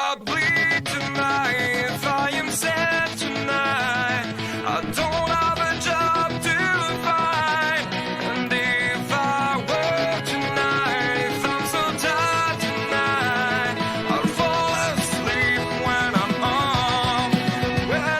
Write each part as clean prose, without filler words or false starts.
I'll bleed tonight if I am sad tonight. I don't have a job to find, and if I work tonight, if I'm so tired tonight, I'll fall asleep when I'm home, when I'm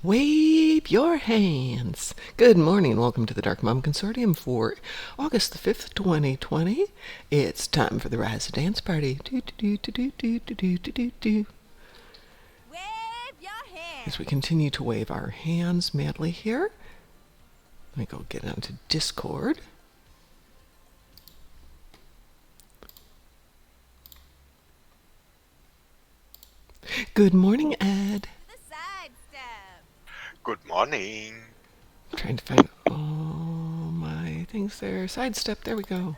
Wave your hands. Good morning and welcome to the Darkmom Consortium for August the 5th, 2020. It's time for the Rise of Dance Party. Wave your hands. As we continue to wave our hands madly here, let me go get onto Discord. Good morning, Ed. The side step. Good morning. I'm trying to find all my things there. Sidestep, there we go.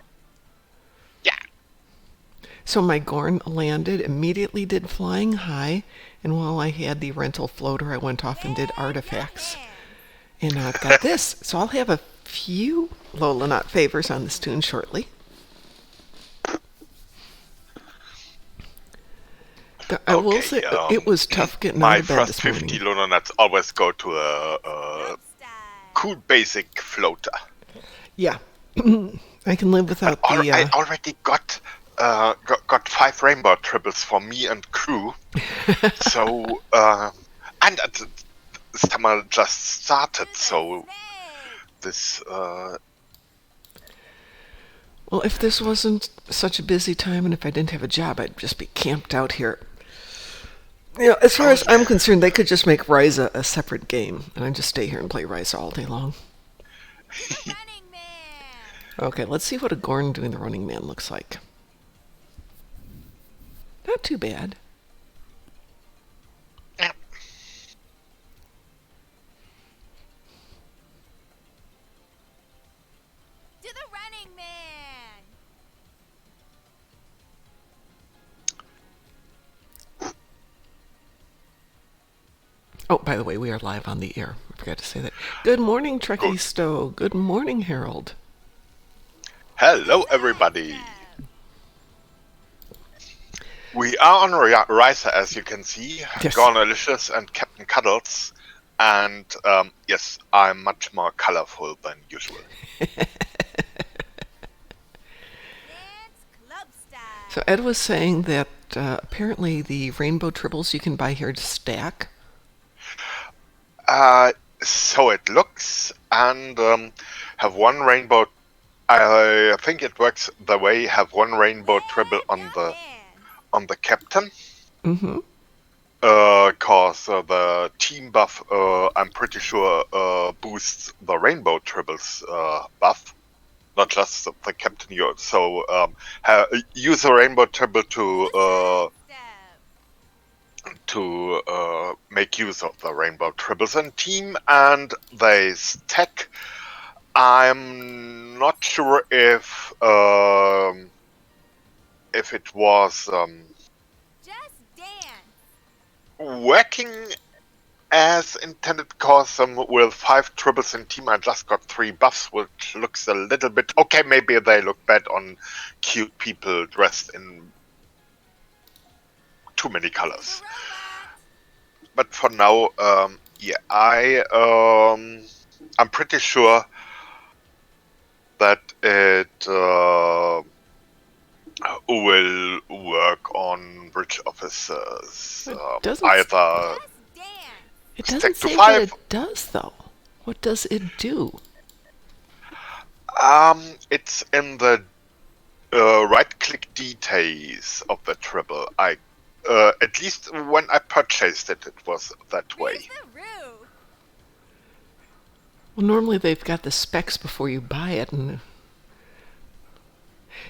Yeah. So my Gorn landed, immediately did flying high, and while I had the rental floater, I went off and did artifacts. And I've got this. So I'll have a few Lola Not favors on this tune shortly. I will say it was tough getting out of bed this morning. My first 50 lunar nuts always go to a cool basic floater. Yeah. I can live without the... I already got 5 rainbow triples for me and crew. So, and the summer just started, so this... Well, if this wasn't such a busy time and if I didn't have a job, I'd just be camped out here. You know, as far as I'm concerned, they could just make Ryza a separate game, and I'd just stay here and play Ryza all day long. Running man. Okay, let's see what a Gorn doing the Running Man looks like. Not too bad. To the running man. Oh, by the way, we are live on the air. I forgot to say that. Good morning, Trekkie Stowe. Good morning, Harold. Hello, everybody. We are on Ryza, as you can see. Yes. Gornalicious and Captain Cuddles. And, yes, I'm much more colorful than usual. Dance club style. So Ed was saying that apparently the rainbow tribbles you can buy here to stack. So it looks, and have one rainbow. I think it works the way. Have one rainbow tribble on the captain. Mm-hmm. Cause the team buff, I'm pretty sure, boosts the rainbow tribbles buff, not just the captain. So use a rainbow tribble to make use of the rainbow tribbles in team, and they stack. I'm not sure if it was Just dance. working as intended, cause with 5 tribbles in team I just got 3 buffs, which looks a little bit okay. Maybe they look bad on cute people dressed in too many colors. But for now, yeah, I'm pretty sure that it will work on bridge officers. It doesn't Either Just dance. It doesn't stick to say 5. what it does, though. What does it do? It's in the right-click details of the tribble. At least when I purchased it, it was that way. Raise the roof. Well, normally they've got the specs before you buy it, and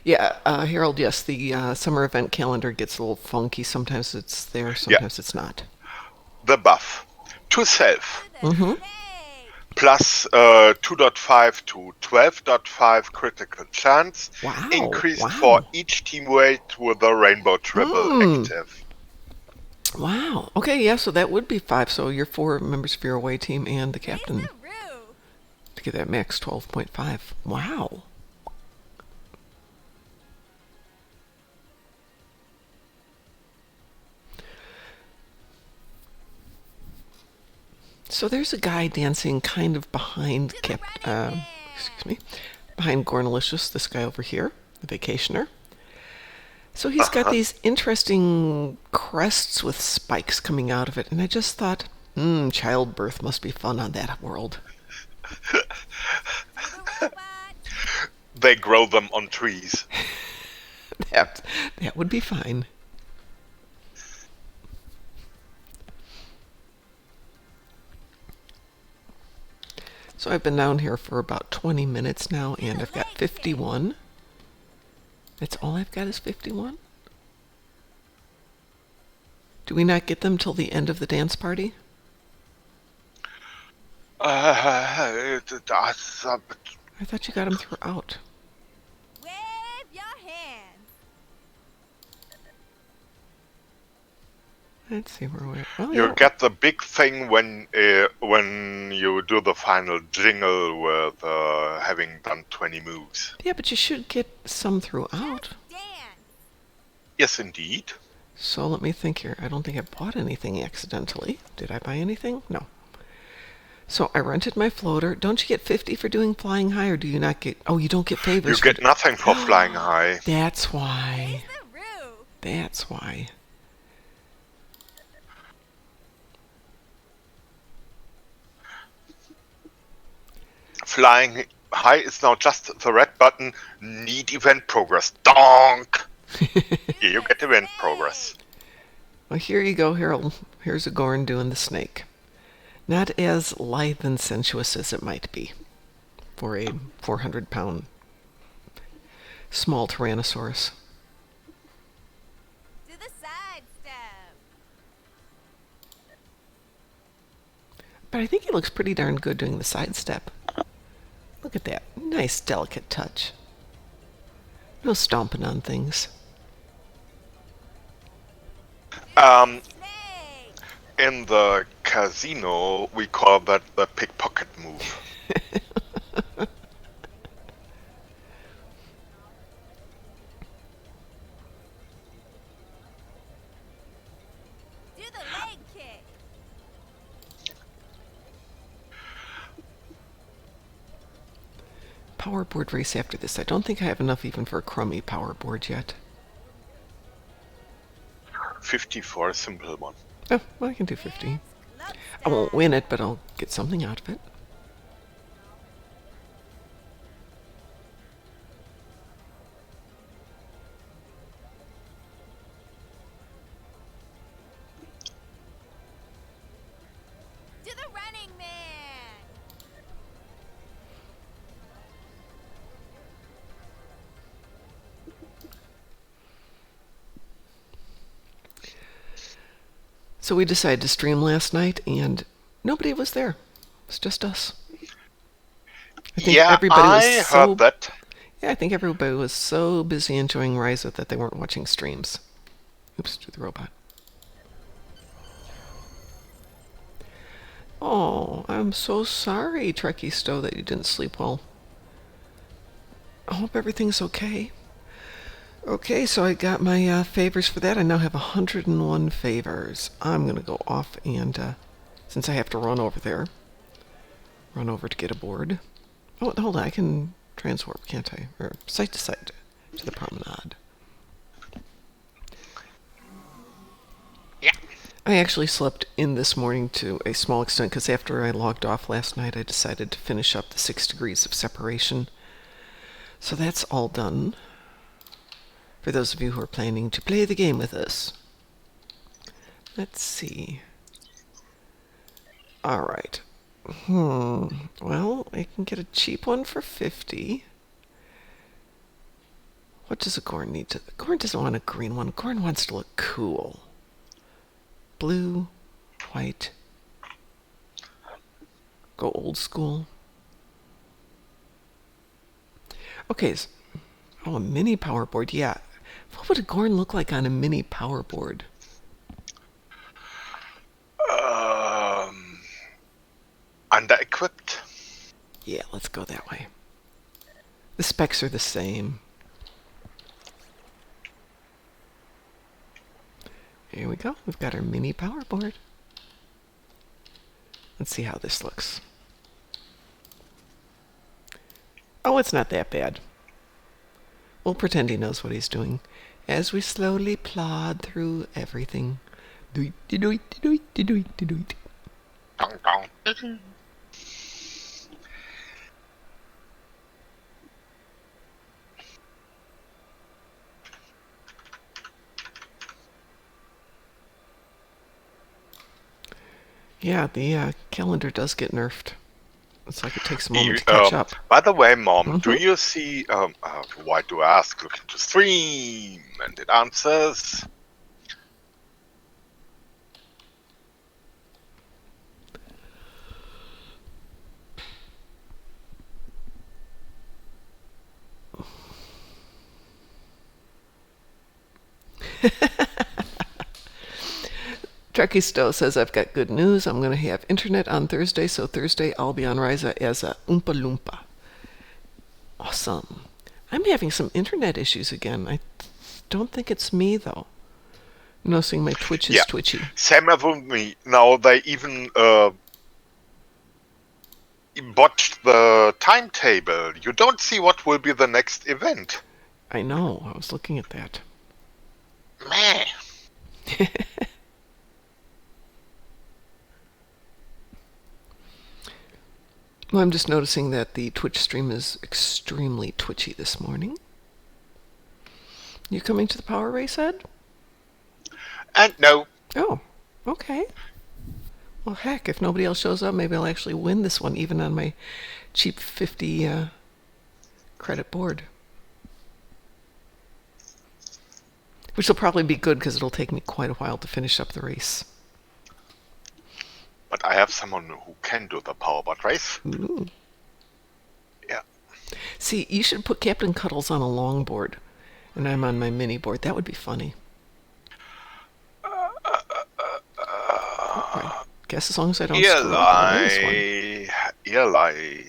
yeah, Harold. Yes, the summer event calendar gets a little funky. Sometimes it's there, Yeah, sometimes it's not. the buff. To self. To the Mm-hmm. stake. Plus 2.5 to 12.5 critical chance. Wow, Increased for wow, each team weight with the rainbow triple active. wow. Okay, yeah, so that would be 5. So you're 4 members of your away team and the captain Raise-a-roo. to get that max 12.5. Wow. So there's a guy dancing kind of behind To the running man. excuse me, behind Gornalicious, this guy over here, the vacationer. So he's got these interesting crests with spikes coming out of it, and I just thought, childbirth must be fun on that world. To the robot. They grow them on trees. That would be fine. So I've been down here for about 20 minutes now, and I've got 51. That's all I've got is 51? Do we not get them till the end of the dance party? Uh, I thought you got them throughout. Wave your hands. Let's see where we're. Oh, you yeah. get the big thing when you do the final jingle with having done 20 moves. Yeah, but you should get some throughout. Dance. Yes, indeed. So let me think here. I don't think I bought anything accidentally. Did I buy anything? No. So I rented my floater. Don't you get 50 for doing flying high, or do you not get... Oh, you don't get You favors. get nothing for flying high. That's why. Raise-a-roo. That's why. Flying high is now just the red button. Need event progress. Donk! Here you get event progress. Well, here you go, Harold. Here's a Gorn doing the snake. Not as lithe and sensuous as it might be for a 400-pound small Tyrannosaurus. To the side step. But I think he looks pretty darn good doing the sidestep. Look at that. Nice, delicate touch. No stomping on things. Snake. In the casino, we call that the pickpocket move. Do the leg kick. Power board race after this. I don't think I have enough even for a crummy power board yet. 50 for a simple one. Oh, well, I can do 50. Club I won't win it, but I'll get something out of it. To the running man. So we decided to stream last night, and nobody was there. It was just us. I think I heard that. Yeah, I think everybody was so busy enjoying Rise that they weren't watching streams. Oops, to the robot. Oh, I'm so sorry, Trekkie Stowe, that you didn't sleep well. I hope everything's okay. Okay, so I got my favors for that. I now have 101 favors. I'm going to go off and, since I have to run over there, run over to get a board. Oh, hold on, I can transwarp, can't I? Or site to site to the promenade. Yeah. I actually slept in this morning to a small extent because after I logged off last night, I decided to finish up the 6 degrees of separation. So that's all done. For those of you who are planning to play the game with us. Let's see. All right. Well, I can get a cheap one for 50. What does a Gorn need to... Gorn doesn't want a green one. Gorn wants to look cool. Blue, white. Go old school. Okay. Oh, a mini power board. Yeah. What would a Gorn look like on a mini power board? Under-equipped. Yeah, let's go that way. The specs are the same. Here we go. We've got our mini power board. Let's see how this looks. Oh, it's not that bad. We'll pretend he knows what he's doing as we slowly plod through everything. Doit-de-doit-de-doit-de-doit-de-doit. Dong, dong. Yeah, the calendar does get nerfed. It's like it takes a moment to catch up. By the way, Mom, do you see... why do I ask? Look into stream. And it answers... Trekkie Stowe says, I've got good news. I'm going to have internet on Thursday, so Thursday I'll be on Ryza as a Oompa Loompa. Awesome. I'm having some internet issues again. I don't think it's me, though. I'm noticing my Twitch is twitchy. Same as with me. Now they even botched the timetable. You don't see what will be the next event. I know. I was looking at that. Meh. Well, I'm just noticing that the Twitch stream is extremely twitchy this morning. You coming to the power race, Ed? And no. Oh, okay. Well, heck, if nobody else shows up, maybe I'll actually win this one, even on my cheap 50 credit board. Which will probably be good, because it'll take me quite a while to finish up the race. But I have someone who can do the powerbot race. Ooh. Yeah. See, you should put Captain Cuddles on a long board, and I'm on my mini board. That would be funny. I guess as long as I don't screw up, I'll lose one. Eli.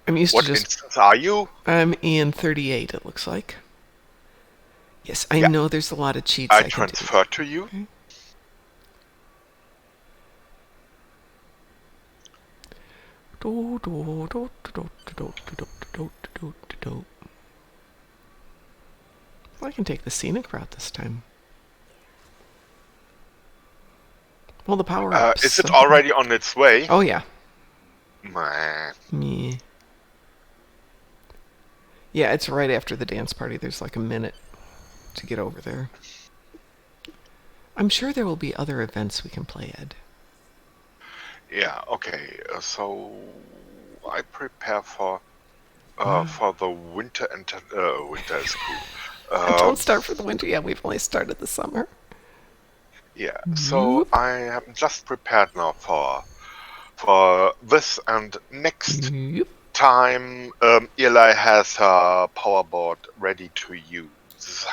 I'm used What to just... instance are you? I'm in 38, it looks like. Yes, I know there's a lot of cheats I can transfer to you. Okay. Well, I can take the scenic route this time. Well, the power ups. Is it already on its way? Oh, yeah. Meh. Me. Yeah, it's right after the dance party. There's like a minute to get over there. I'm sure there will be other events we can play, Ed. Yeah, okay. So I prepare for the winter and winter is cool. Don't start for the winter yet. We've only started the summer. Yeah. So I am just prepared now for this and next time. Eli has her powerboard ready to use.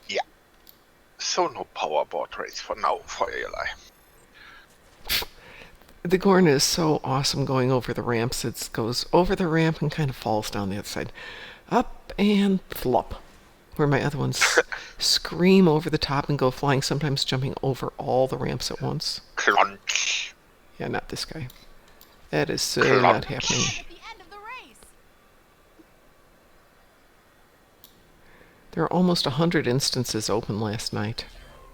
Yeah. So no powerboard race for now for Eli. The Gorn is so awesome going over the ramps. It goes over the ramp and kind of falls down the other side. Up and flop. Where my other ones scream over the top and go flying, sometimes jumping over all the ramps at once. Crunch. Yeah, not this guy. That is so not happening. At the end of the race. There are almost 100 instances open last night,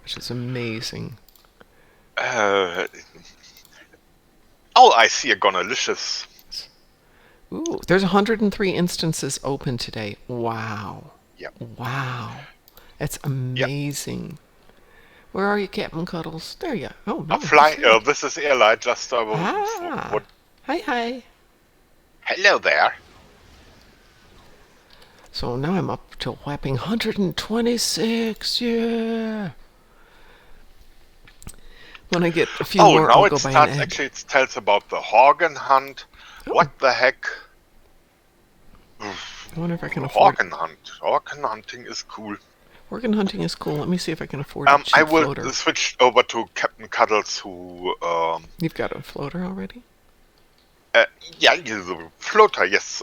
which is amazing. Oh, I see a Gonalicious. Ooh, there's 103 instances open today. Wow. Yep. Wow. That's amazing. Where are you, Captain Cuddles? There you are. Oh, no. Fly. he's here. This is Eli. Just Ah. Hi. Hello there. So now I'm up to a whopping 126. Yeah. When I get a few more, now I'll it go buy an starts. egg. Actually, it tells about the Horgan hunt. Oh. What the heck? I wonder if I can afford it. Horgan hunt. Horgan hunting is cool. Organ hunting is cool. Let me see if I can afford a cheap I will floater. switch over to Captain Cuddles, who You've got a floater already? yeah, the floater, yes.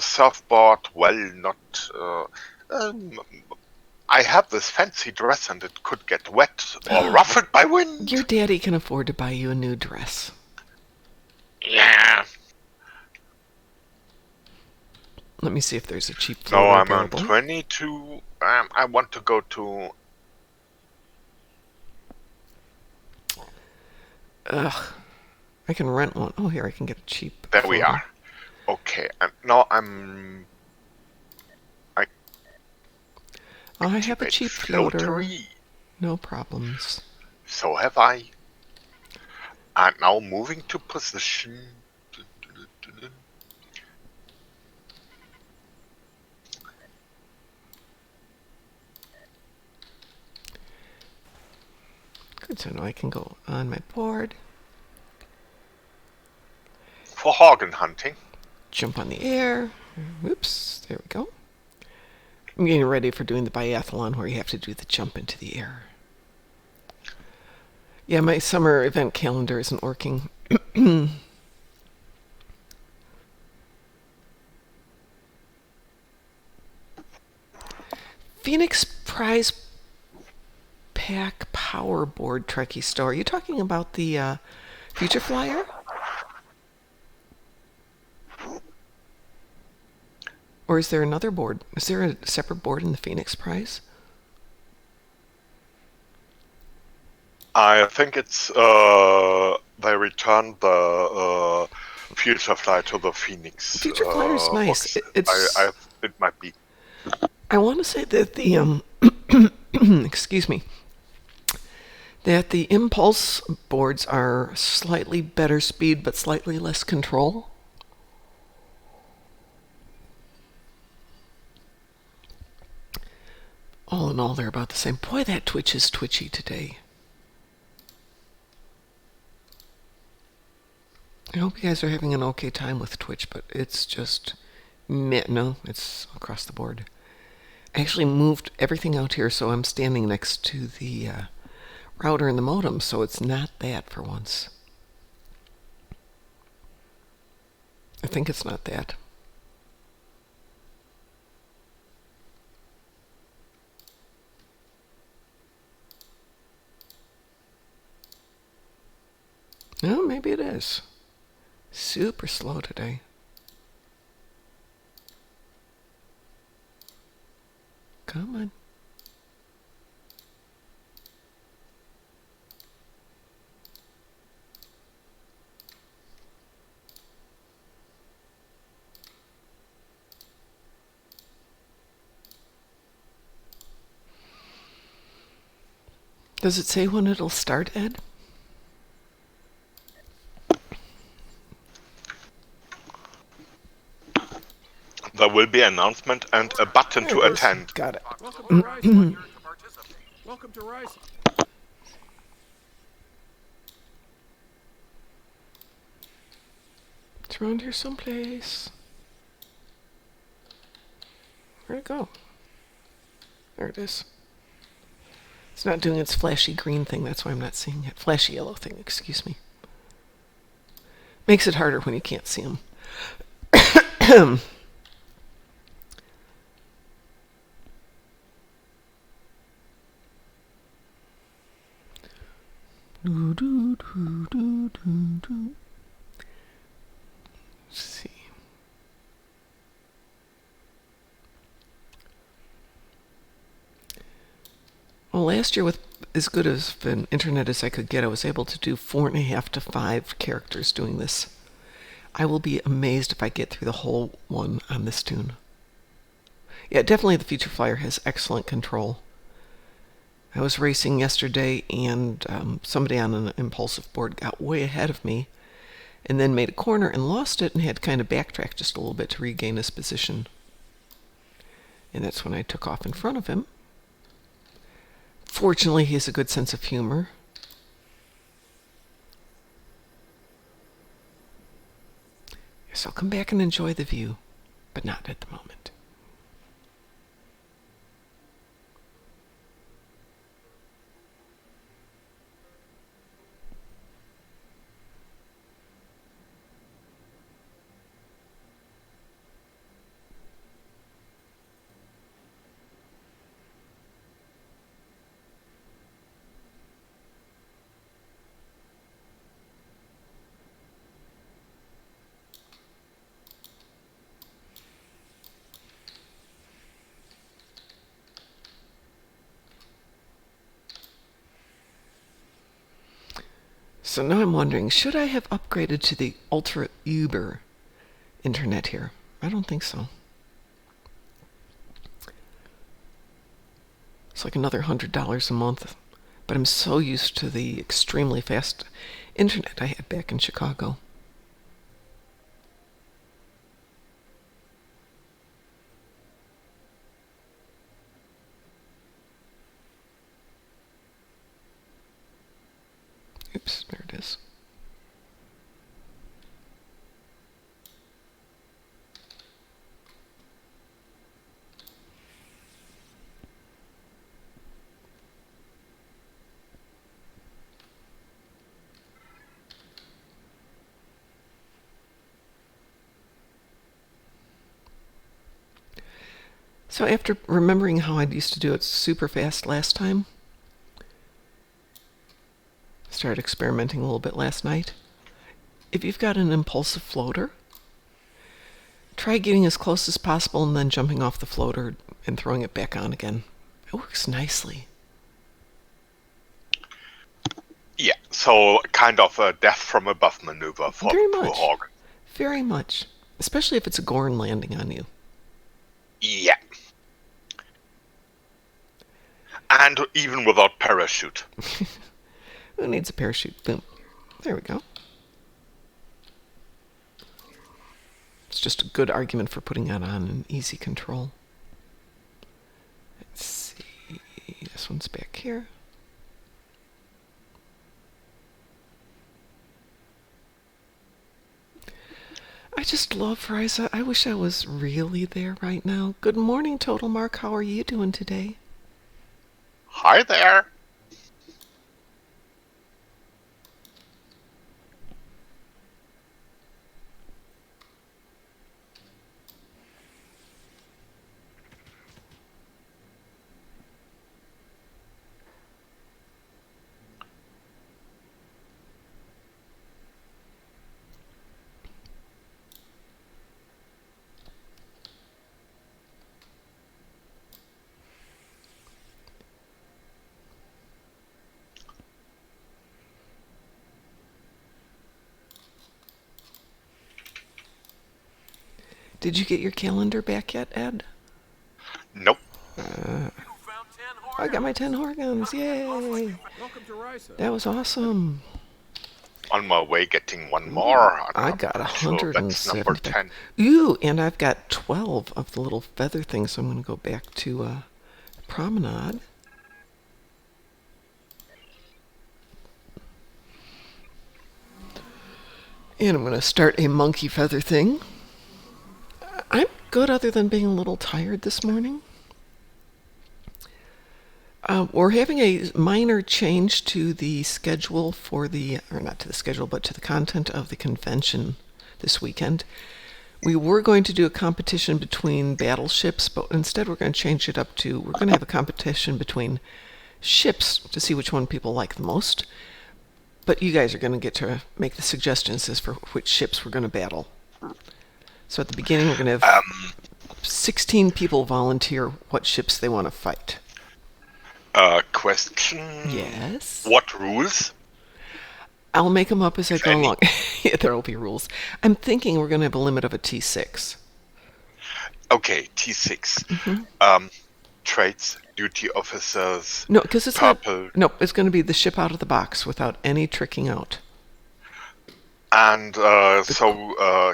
Surfboard, well, not. I have this fancy dress and it could get wet or ruffled by wind. Your daddy can afford to buy you a new dress. Yeah. Let me see if there's a cheap floater No, I'm on available. 22. I want to go to. Ugh. I can rent one. Oh, here, I can get a cheap There we floater. are. Okay, and now I'm. I have a cheap floater. Floatery. No problems. So have I. And now moving to position. Good, so now I can go on my board, For Horgan hunting. jump on the air. Oops, there we go. I'm getting ready for doing the biathlon where you have to do the jump into the air. Yeah, my summer event calendar isn't working. Phoenix Prize Pack Power Board Trekkie Store. Are you talking about the Future Flyer? Or is there another board? Is there a separate board in the Phoenix Prize? I think it's they returned the Future Fly to the Phoenix. Future Flyer's nice. Box. It's. It might be. I want to say that the excuse me, that the impulse boards are slightly better speed but slightly less control. All in all, they're about the same. Boy, that Twitch is twitchy today. I hope you guys are having an okay time with Twitch, but it's just meh. No, it's across the board. I actually moved everything out here, so I'm standing next to the router and the modem, so it's not that for once. I think it's not that. No, maybe it is. Super slow today. Come on. Does it say when it'll start, Ed? There will be an announcement and a button There to it goes. attend. Got it. Welcome to Rise, my dear participant. Welcome to Rise. It's around here someplace. Where'd it go? There it is. It's not doing its flashy green thing, that's why I'm not seeing it. Flashy yellow thing, excuse me. Makes it harder when you can't see them. Let's see. Well, last year with as good of an internet as I could get, I was able to do 4.5 to 5 characters doing this. I will be amazed if I get through the whole one on this tune. Yeah, definitely the Future Flyer has excellent control. I was racing yesterday, and somebody on an impulsive board got way ahead of me, and then made a corner and lost it and had to kind of backtrack just a little bit to regain his position. And that's when I took off in front of him. Fortunately, he has a good sense of humor. So I'll come back and enjoy the view, but not at the moment. So now I'm wondering, should I have upgraded to the Ultra Uber internet here? I don't think so. It's like another $100 a month. But I'm so used to the extremely fast internet I had back in Chicago. Oops, there it is. So after remembering how I used to do it super fast last time, started experimenting a little bit last night. If you've got an impulsive floater, try getting as close as possible and then jumping off the floater and throwing it back on again. It works nicely. Yeah, so kind of a death from above maneuver for Very the poor much. hog. Very much. Especially if it's a Gorn landing on you. Yeah. And even without parachute. Who needs a parachute? Boom. There we go. It's just a good argument for putting that on in easy control. Let's see. This one's back here. I just love Risa. I wish I was really there right now. Good morning, Total Mark. How are you doing today? Hi there. Did you get your calendar back yet, Ed? Nope. I got my 10 Horgons. Yay! Welcome to Risa. That was awesome. On my way getting one more. I I'm got pretty sure that's 170. number 10. Ooh, and I've got 12 of the little feather things, so I'm going to go back to Promenade. And I'm going to start a monkey feather thing. I'm good other than being a little tired this morning. We're having a minor change to the schedule for or not to the schedule, but to the content of the convention this weekend. We were going to do a competition between battleships, but instead we're going to change it up to, we're going to have a competition between ships to see which one people like the most. But you guys are going to get to make the suggestions as for which ships we're going to battle. So at the beginning, we're going to have 16 people volunteer what ships they want to fight. Question. Yes? What rules? I'll make them up as I go Any? along. Yeah, there will be rules. I'm thinking we're going to have a limit of a T6. Okay, T6. Traits, duty officers, No, because it's purple, it's going to be the ship out of the box without any tricking out. and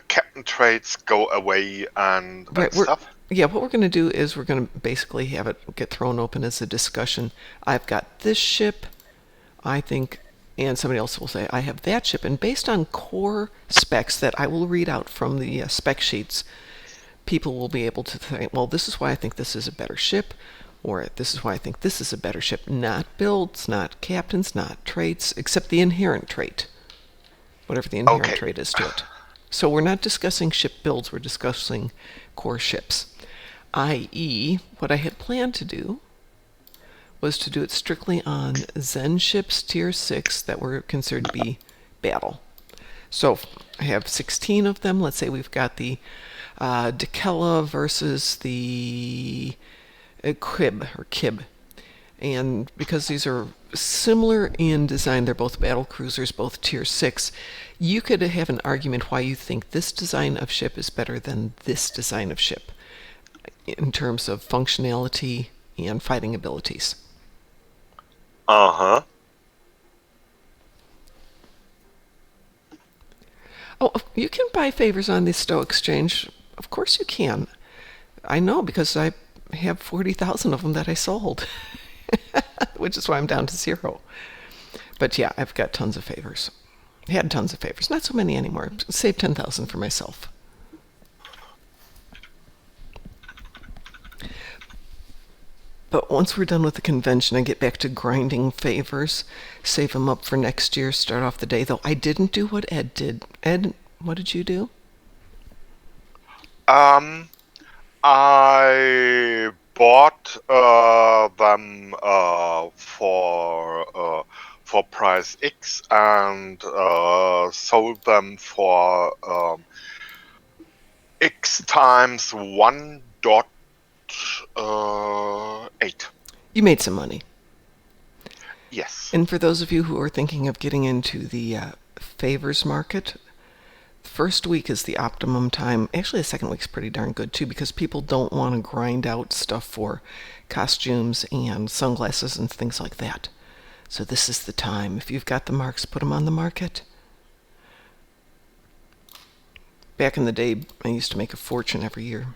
captain traits go away and Right. stuff. What we're going to do is we're going to basically have it get thrown open as a discussion. I've got this ship, I think, and somebody else will say I have that ship, and based on core specs that I will read out from the spec sheets, people will be able to think, well, this is why I think this is a better ship, or this is why I think this is a better ship. Not builds, not captains, not traits, except the inherent trait, whatever the inherent trait is to it. So we're not discussing ship builds, we're discussing core ships. I.e., what I had planned to do was to do it strictly on Zen ships tier 6 that were considered to be battle. So I have 16 of them. Let's say we've got the Dekela versus the Kib. And because these are similar in design, they're both battle cruisers, both tier 6, you could have an argument why you think this design of ship is better than this design of ship in terms of functionality and fighting abilities. Uh-huh. Oh, you can buy favors on the Stow Exchange. Of course you can. I know because I have 40,000 of them that I sold, which is why I'm down to 0. But yeah, I've got tons of favors. Had tons of favors. Not so many anymore. Saved 10,000 for myself. But once we're done with the convention, I get back to grinding favors, save them up for next year, start off the day. Though I didn't do what Ed did. Ed, what did you do? I bought them for price X and sold them for X times 1.8. You made some money. Yes. And for those of you who are thinking of getting into the favors market, the first week is the optimum time. Actually, the second week's pretty darn good too, because people don't want to grind out stuff for costumes and sunglasses and things like that. So this is the time. If you've got the marks, put them on the market. Back in the day, I used to make a fortune every year.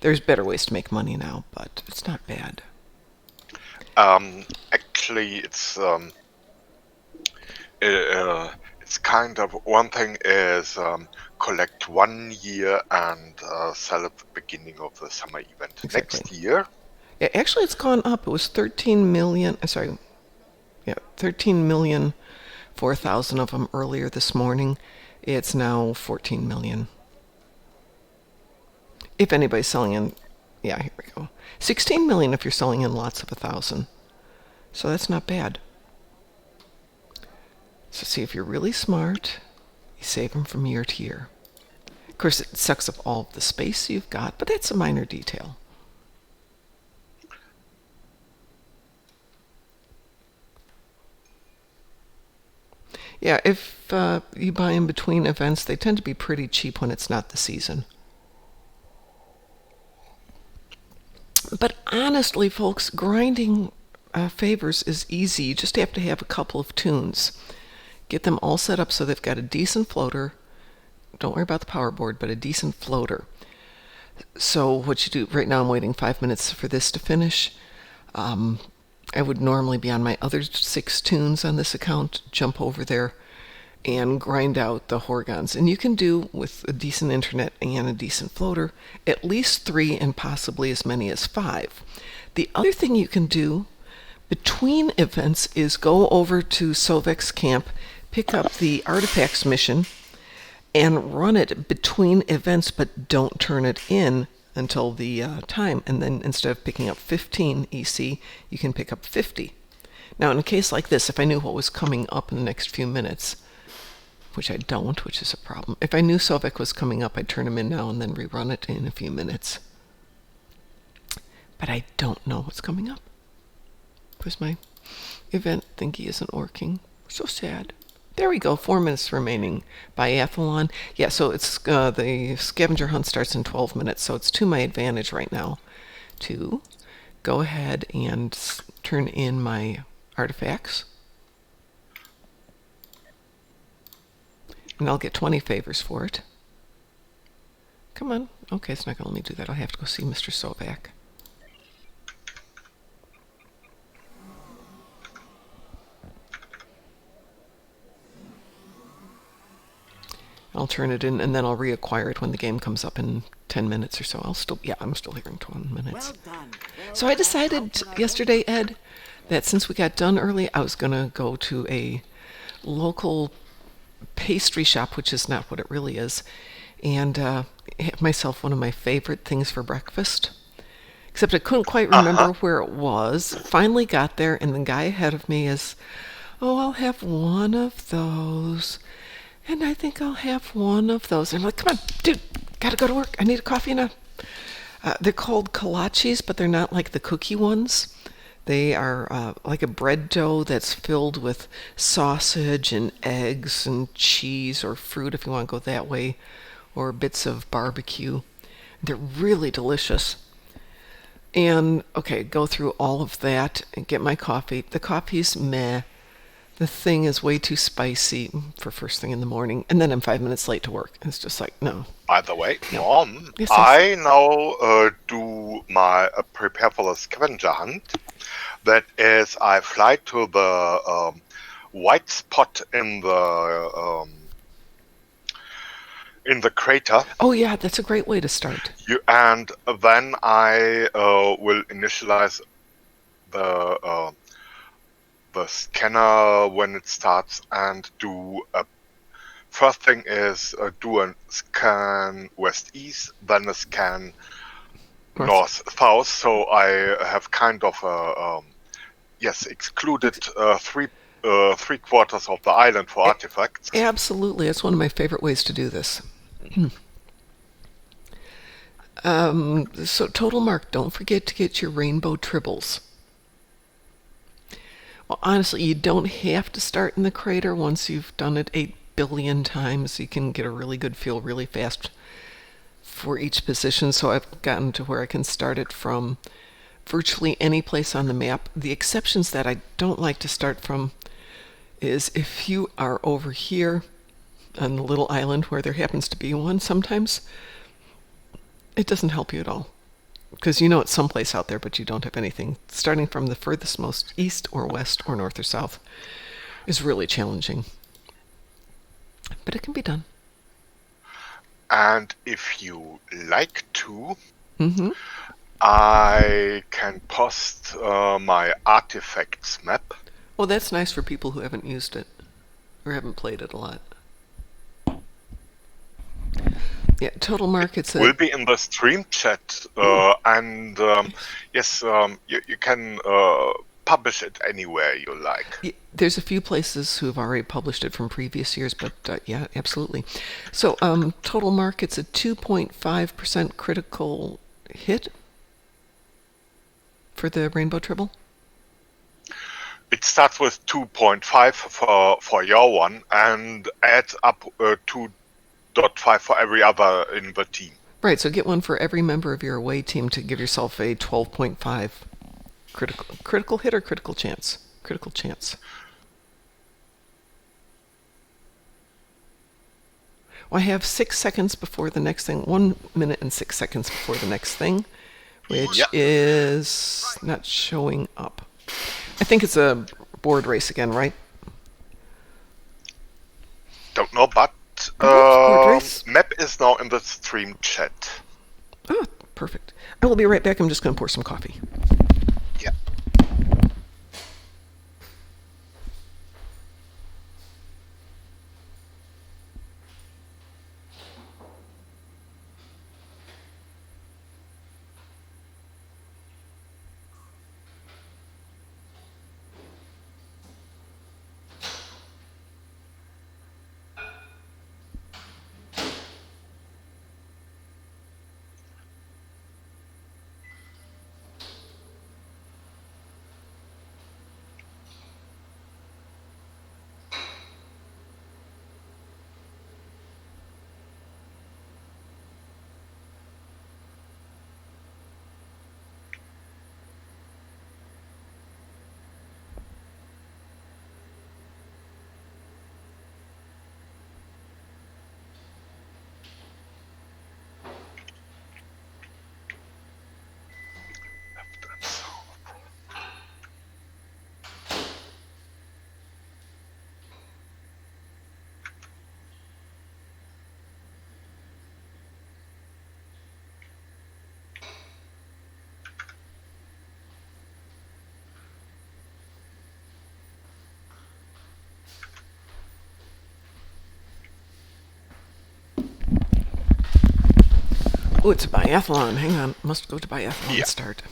There's better ways to make money now, but it's not bad. Actually, it's kind of one thing is collect 1 year and sell at the beginning of the summer event. Exactly. Next year. Yeah, actually, it's gone up. It was 13 million. 13,004,000 of them earlier this morning. It's now 14 million. If anybody's selling in, yeah, here we go. 16 million if you're selling in lots of 1,000. So that's not bad. So see, if you're really smart, you save them from year to year. Of course, it sucks up all of the space you've got, but that's a minor detail. Yeah, if you buy in between events, they tend to be pretty cheap when it's not the season. But honestly, folks, grinding favors is easy. You just have to have a couple of tunes. Get them all set up so they've got a decent floater. Don't worry about the power board, but a decent floater. So what you do, right now I'm waiting 5 minutes for this to finish. I would normally be on my other 6 tunes on this account, jump over there and grind out the Horgons. And you can do, with a decent internet and a decent floater, at least 3 and possibly as many as 5. The other thing you can do between events is go over to Sovek's camp, pick up the artifacts mission, and run it between events, but don't turn it in until the time. And then instead of picking up 15 EC, you can pick up 50. Now, in a case like this, if I knew what was coming up in the next few minutes, which I don't, which is a problem. If I knew Sovek was coming up, I'd turn him in now and then rerun it in a few minutes. But I don't know what's coming up, because my event thingy isn't working. So sad. There we go. 4 minutes remaining. Biathlon. Yeah, so it's the scavenger hunt starts in 12 minutes, so it's to my advantage right now to go ahead and turn in my artifacts. And I'll get 20 favors for it. Come on. Okay, it's not going to let me do that. I'll have to go see Mr. Sovak. I'll turn it in, and then I'll reacquire it when the game comes up in 10 minutes or so. I'm still here in 20 minutes. So I decided yesterday, Ed, that since we got done early, I was going to go to a local pastry shop, which is not what it really is, and have myself one of my favorite things for breakfast. Except I couldn't quite remember where it was. Finally got there, and the guy ahead of me is, "Oh, I'll have one of those. And I think I'll have one of those." And I'm like, "Come on, dude, gotta go to work. I need a coffee and a..." They're called kolaches, but they're not like the cookie ones. They are like a bread dough that's filled with sausage and eggs and cheese or fruit if you want to go that way, or bits of barbecue. They're really delicious. And, okay, go through all of that and get my coffee. The coffee's meh. The thing is way too spicy for first thing in the morning, and then I'm 5 minutes late to work. It's just like, no. By the way, Mom, Yes, I now do my prepare for the scavenger hunt. That is, I fly to the white spot in the crater. Oh yeah, that's a great way to start. And then I will initialize the scanner when it starts and do a first thing is do a scan west-east, then a scan north-south. So I have kind of excluded three quarters of the island for artifacts. Absolutely, it's one of my favorite ways to do this. So total mark, don't forget to get your rainbow tribbles. Well, honestly, you don't have to start in the crater. Once you've done it 8 billion times, you can get a really good feel really fast for each position. So I've gotten to where I can start it from virtually any place on the map. The exceptions that I don't like to start from is if you are over here on the little island where there happens to be one sometimes, it doesn't help you at all. Because you know it's someplace out there, but you don't have anything. Starting from the furthest most east or west or north or south is really challenging. But it can be done. And if you like to, I can post my artifacts map. Well, that's nice for people who haven't used it or haven't played it a lot. Yeah, total markets will be in the stream chat, and yes, you can publish it anywhere you like. There's a few places who have already published it from previous years, but yeah, absolutely. So total market's a 2.5% critical hit for the rainbow tribble. It starts with 2.5 for your one and adds up 2.5 for every other in the team. Right, so get one for every member of your away team to give yourself a 12.5 critical hit or critical chance? Critical chance. Well, I have 6 seconds before the next thing, 1 minute and 6 seconds before the next thing, which is not showing up. I think it's a board race again, right? Don't know, but map is now in the stream chat. Oh, perfect. I will be right back. I'm just going to pour some coffee. Yeah. Oh, it's a biathlon. Hang on. Must go to biathlon Yeah. start.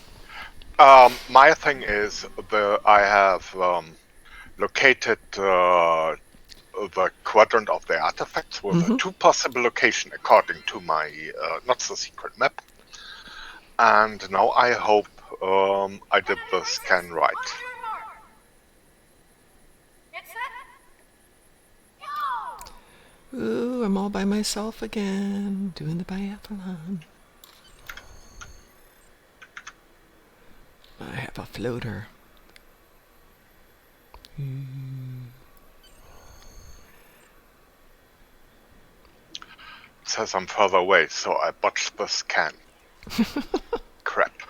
My thing is I have located the quadrant of the artifacts with two possible locations according to my not so secret map. And now I hope I did the scan right. Ooh, I'm all by myself again, doing the biathlon. I have a floater. It says I'm further away, so I botched the scan. Crap.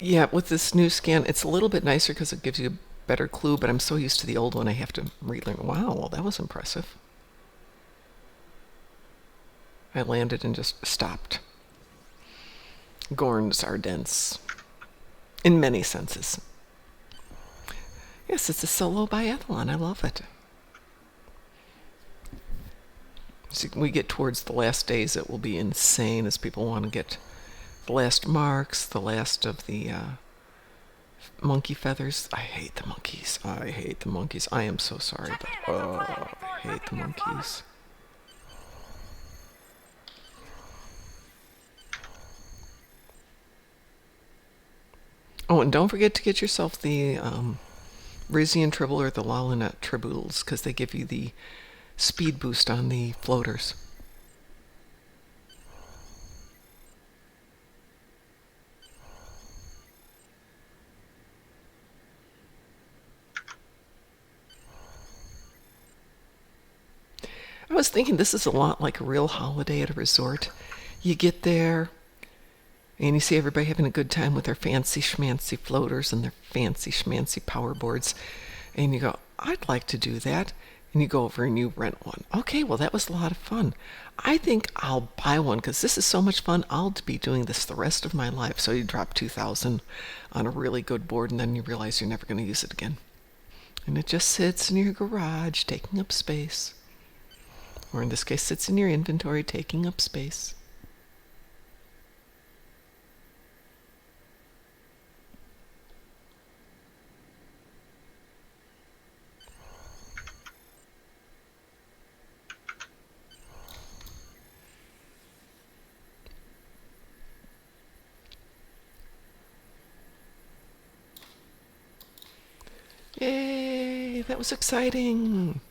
Yeah, with this new scan, it's a little bit nicer because it gives you a better clue, but I'm so used to the old one I have to relearn. Wow, well, that was impressive. I landed and just stopped. Gorns are dense. In many senses. Yes, it's a solo biathlon. I love it. As we get towards the last days, it will be insane as people want to get the last marks, the last of the monkey feathers. I hate the monkeys. I hate the monkeys. I am so sorry, but I hate the monkeys. Oh, and don't forget to get yourself the Rizian Tribble or the Lalinette Tribbles, because they give you the speed boost on the floaters. I was thinking this is a lot like a real holiday at a resort. You get there, and you see everybody having a good time with their fancy schmancy floaters and their fancy schmancy power boards. And you go, I'd like to do that. And you go over and you rent one. Okay, well, that was a lot of fun. I think I'll buy one because this is so much fun. I'll be doing this the rest of my life. So you drop $2,000 on a really good board, and then you realize you're never going to use it again. And it just sits in your garage, taking up space. Or in this case, sits in your inventory, taking up space. Yay, that was exciting.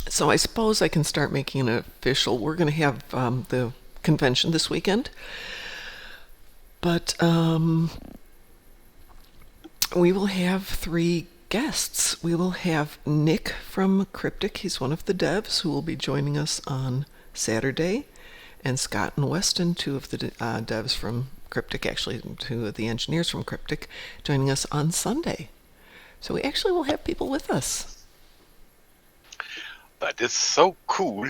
So I suppose I can start making it official. We're going to have the convention this weekend. But we will have 3 guests. We will have Nick from Cryptic. He's one of the devs who will be joining us on Saturday. And Scott and Weston, 2 of the devs from Cryptic, actually 2 of the engineers from Cryptic, joining us on Sunday. So we actually will have people with us. That is so cool.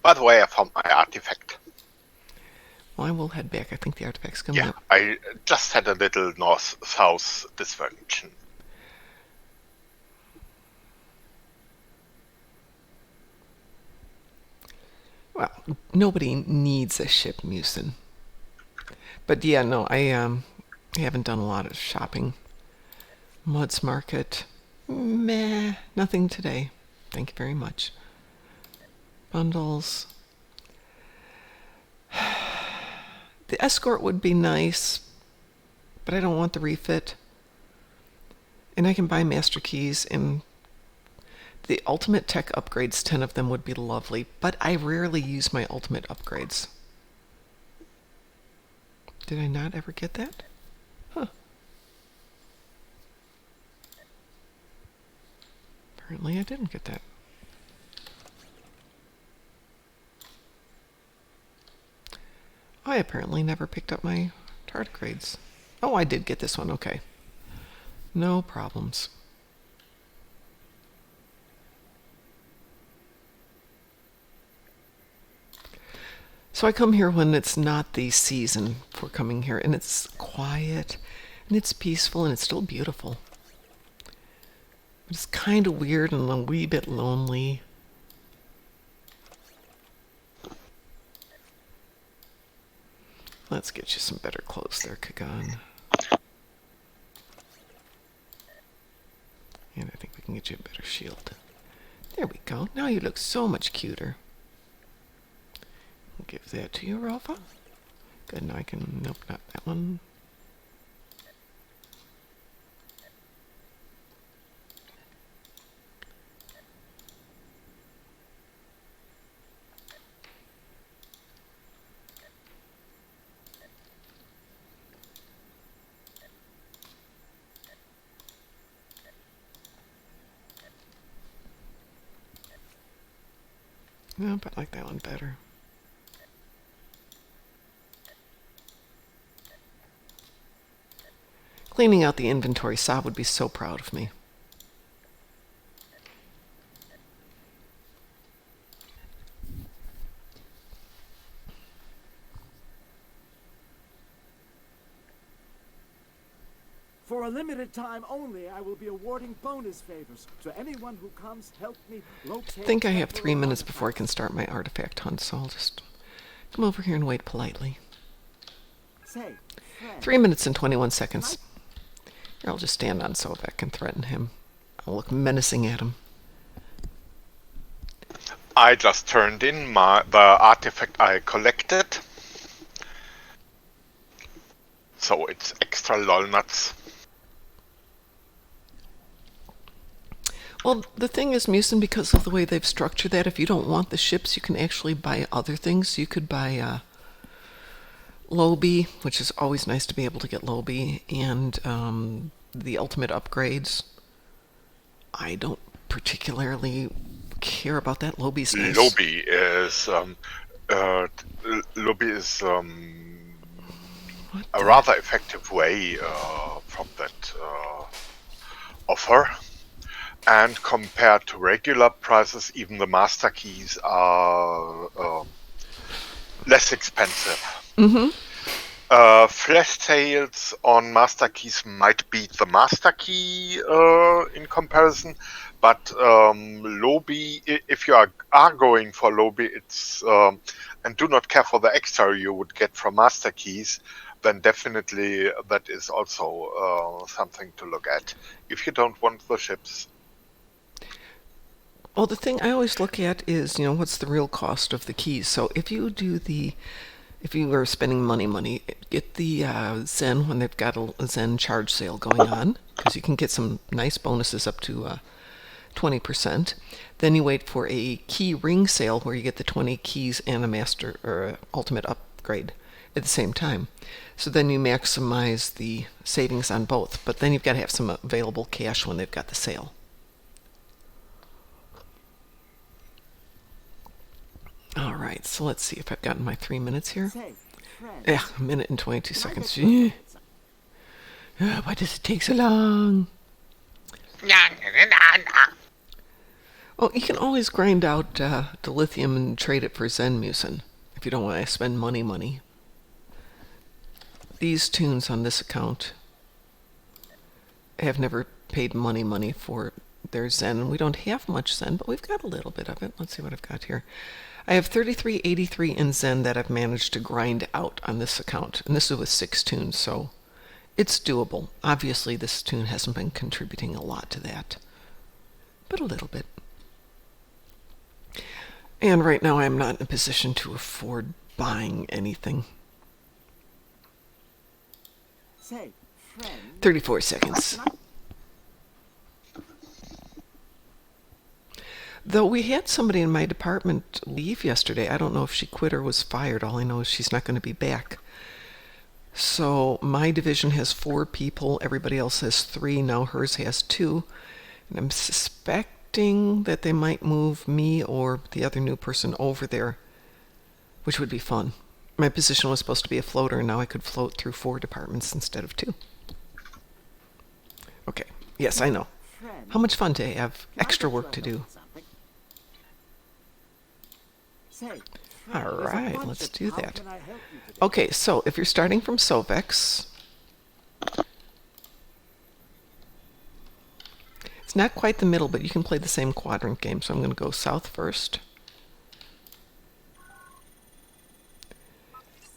By the way, I found my artifact. Well, I will head back. I think the artifact's coming Yeah, up. I just had a little north-south dysfunction. Well, nobody needs a ship, Musin. But yeah, no, I haven't done a lot of shopping. Muds Market. Meh, nothing today. Thank you very much. Bundles. The escort would be nice, but I don't want the refit. And I can buy master keys, and the ultimate tech upgrades, 10 of them would be lovely, but I rarely use my ultimate upgrades. Did I not ever get that? Huh. Apparently I didn't get that. I apparently never picked up my tardigrades. Oh, I did get this one. Okay. No problems. So I come here when it's not the season for before coming here, and it's quiet, and it's peaceful, and it's still beautiful. But it's kind of weird and a wee bit lonely. Let's get you some better clothes there, Kagan. And I think we can get you a better shield. There we go. Now you look so much cuter. I'll give that to you, Rolfa. Good, now I can... Nope, not that one. Nope, I like that one better. Cleaning out the inventory, Saab would be so proud of me. For a limited time only, I will be awarding bonus favors to anyone who comes help me locate... I think I have 3 temporal minutes before I can artifacts. start my artifact hunt, so I'll just come over here and wait politely. Say, friend, 3 minutes and 21 seconds. Here, I'll just stand on Sovek and threaten him. I'll look menacing at him. I just turned in the artifact I collected. So it's extra lol nuts. Well, the thing is, Musin, because of the way they've structured that, if you don't want the ships, you can actually buy other things. You could buy Lobby, which is always nice to be able to get Lobby, and the ultimate upgrades. I don't particularly care about that. Lobby's nice. Lobby is What a the- rather effective way from that offer. And compared to regular prices, even the master keys are less expensive. Flash sales on master keys might beat the master key in comparison, but Lobby, if you are going for Lobby, it's and do not care for the extra you would get from master keys, then definitely that is also something to look at if you don't want the ships. Well, the thing I always look at is, what's the real cost of the keys? So if you were spending money, get the Zen when they've got a Zen charge sale going on, because you can get some nice bonuses up to 20%. Then you wait for a key ring sale where you get the 20 keys and a master or ultimate upgrade at the same time. So then you maximize the savings on both, but then you've got to have some available cash when they've got the sale. All right, so let's see if I've gotten my 3 minutes here. say, friend, Yeah, a minute and 22 can I get seconds. your- Why does it take so long? Well, you can always grind out the lithium and trade it for Zen Musin if you don't want to spend money. These tunes on this account have never paid money for their Zen, and we don't have much Zen, but we've got a little bit of it. Let's see what I've got here. I have 3383 in Zen that I've managed to grind out on this account, and this is with 6 tunes, so it's doable. Obviously, this tune hasn't been contributing a lot to that, but a little bit. And right now, I'm not in a position to afford buying anything. say, friend, 34 seconds. Though we had somebody in my department leave yesterday. I don't know if she quit or was fired. All I know is she's not going to be back. So my division has 4 people. Everybody else has 3. Now hers has 2. And I'm suspecting that they might move me or the other new person over there, which would be fun. My position was supposed to be a floater, and now I could float through 4 departments instead of 2. Okay. Yes, I know. friend, How much fun to have can I extra get work you to a do. little something? Say, All There's a right, bunch let's of do how that. can I help you today? Okay, so if you're starting from Sovex, it's not quite the middle, but you can play the same quadrant game. So I'm going to go south first.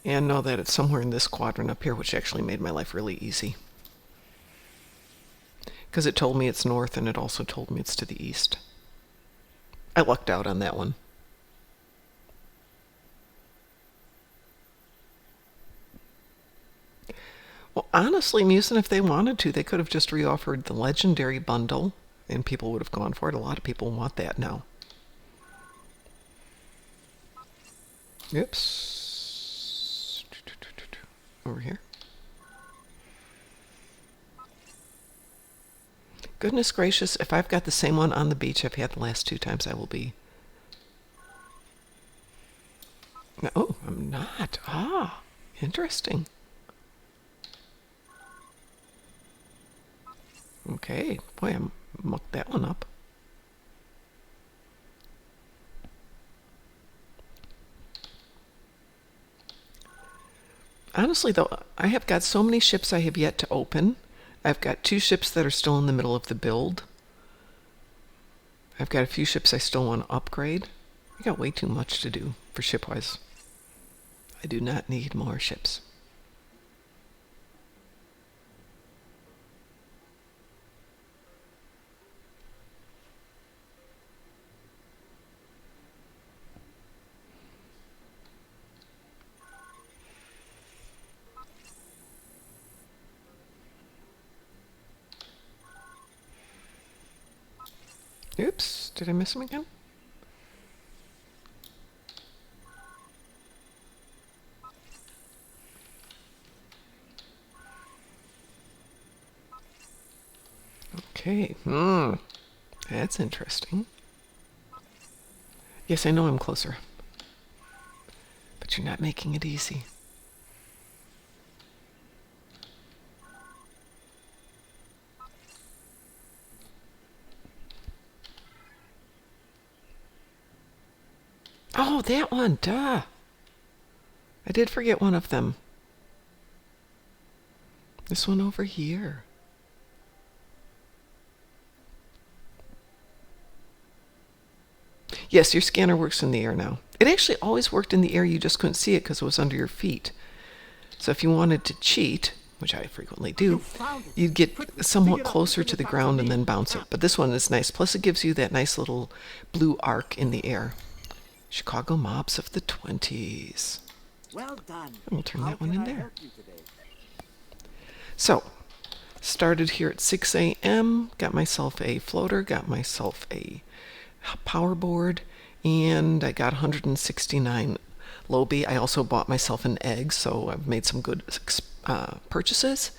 And know that it's somewhere in this quadrant up here, which actually made my life really easy. Because it told me it's north, and it also told me it's to the east. I lucked out on that one. Well, honestly, Musin, if they wanted to, they could have just reoffered the legendary bundle, and people would have gone for it. A lot of people want that now. Oops. Over here. Goodness gracious, if I've got the same one on the beach I've had the last 2 times, I will be... Oh, I'm not. Ah, interesting. Okay, boy, I mucked that one up. Honestly, though, I have got so many ships I have yet to open. I've got 2 ships that are still in the middle of the build. I've got a few ships I still want to upgrade. I got way too much to do for shipwise. I do not need more ships. Oops, did I miss him again? Okay, that's interesting. Yes, I know I'm closer. But you're not making it easy. Oh, that one, duh. I did forget one of them. This one over here. Yes, your scanner works in the air now. It actually always worked in the air, you just couldn't see it because it was under your feet. So if you wanted to cheat, which I frequently do, you'd get somewhat closer to the ground and then bounce it. But this one is nice. Plus it gives you that nice little blue arc in the air. Chicago mobs of the 20s. Well done. And we'll turn How that one can in I there. help you today? So, started here at 6 a.m., got myself a floater, got myself a power board, and I got 169 Lobby. I also bought myself an egg, so I've made some good purchases.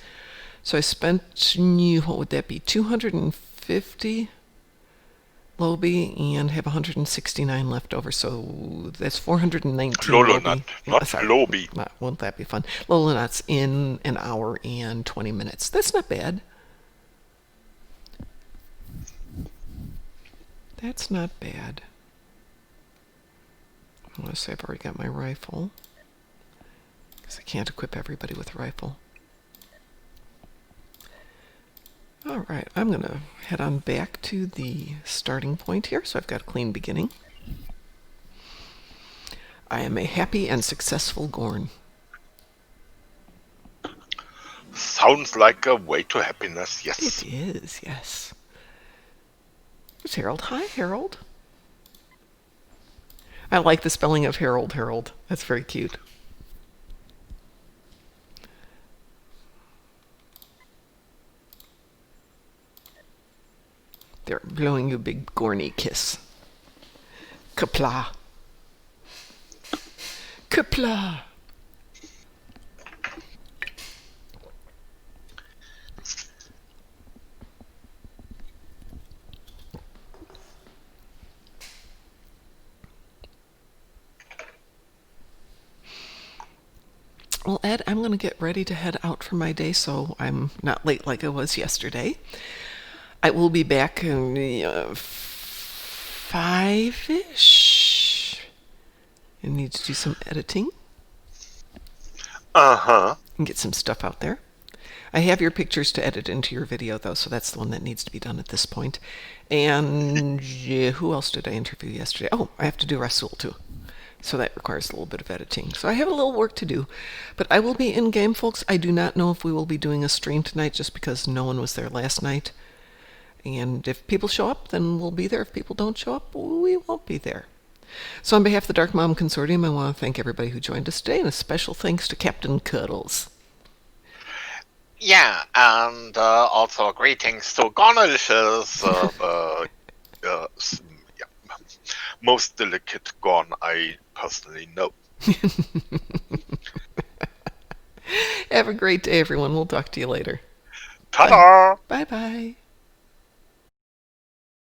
So I spent, what would that be, 250 Lobby and have 169 left over, so that's 419 Lolonut, Lobby. not Sorry. Lobby. Won't that be fun? Lolonuts in an hour and 20 minutes. That's not bad. That's not bad. Unless I've already got my rifle. Because I can't equip everybody with a rifle. Alright, I'm going to head on back to the starting point here, so I've got a clean beginning. I am a happy and successful Gorn. Sounds like a way to happiness, yes. It is, yes. There's Harold. Hi, Harold. I like the spelling of Harold, Harold. That's very cute. They're blowing you a big Gorny kiss. Kapla. Kapla. Well, Ed, I'm going to get ready to head out for my day, so I'm not late like I was yesterday. I will be back in 5-ish. and need to do some editing Uh-huh. and get some stuff out there. I have your pictures to edit into your video, though, so that's the one that needs to be done at this point. And who else did I interview yesterday? Oh, I have to do Rasul, too. So that requires a little bit of editing. So I have a little work to do. But I will be in-game, folks. I do not know if we will be doing a stream tonight just because no one was there last night. And if people show up, then we'll be there. If people don't show up, we won't be there. So on behalf of the Darkmom Consortium, I want to thank everybody who joined us today, and a special thanks to Captain Cuddles. Yeah, and also greetings to Gornish's, most delicate Gorn I personally know. Have a great day, everyone. We'll talk to you later. Ta-da! Bye-bye.